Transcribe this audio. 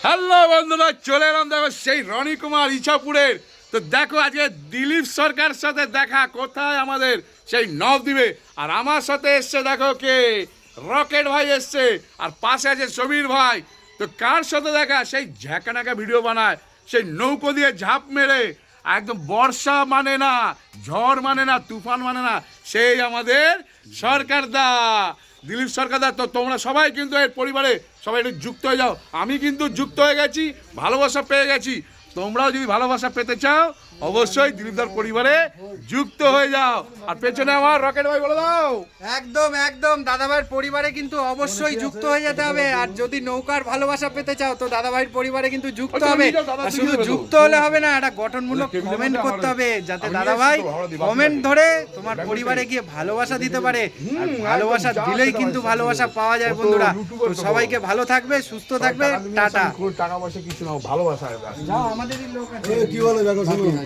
Hello বন্ধুরা, চলে এলাম দেখো সেই রনি কুমার ইছাপুরের। তো দেখো আজকে দিলীপ সরকার সাথে দেখা, কোথায় আমাদের সেই নবদ্বীপে। আর আমার সাথে এসছে দেখো কে, রকেট ভাই এসছে, আর পাশে আছে সমীর ভাই। তো কার সাথে দেখা, সেই ঝ্যাকানাকা ভিডিও বানায়, সেই নৌকো দিয়ে ঝাঁপ মেরে একদম বর্ষা মানে না, ঝড় মানে না, তুফান মানে না, সেই আমাদের সরকার দা, দিলীপ সরকার দা। তো তোমরা সবাই কিন্তু এর পরিবারে সবাই একটু যুক্ত হয়ে যাও। আমি কিন্তু যুক্ত হয়ে গেছি, ভালোবাসা পেয়ে গেছি। তোমরাও যদি ভালোবাসা পেতে চাও অবশ্যই দিলীপদার পরিবারে যুক্ত হয়ে যাও। আর পেছনে আমার রকেট ভাই, বলে দাও। একদম একদম দাদাভাইয়ের পরিবারে কিন্তু অবশ্যই যুক্ত হয়ে যেতে হবে। আর যদি নৌকার ভালোবাসা পেতে চাও তো দাদাভাইয়ের পরিবারে কিন্তু যুক্ত হবে। আর শুধু যুক্ত হলে হবে না, একটা গঠনমূলক কমেন্ট করতে হবে, যাতে দাদাভাই কমেন্ট ধরে তোমার পরিবারে গিয়ে ভালোবাসা দিতে পারে। আর ভালোবাসা দিলেই কিন্তু ভালোবাসা পাওয়া যায় বন্ধুরা। তো সবাইকে ভালো থাকবে, সুস্থ থাকবে, টাটা। টাকা পয়সা কিছু না, ভালোবাসা। যাও, আমাদেরই লোক আছে। কি বলে দেখো, শুনো।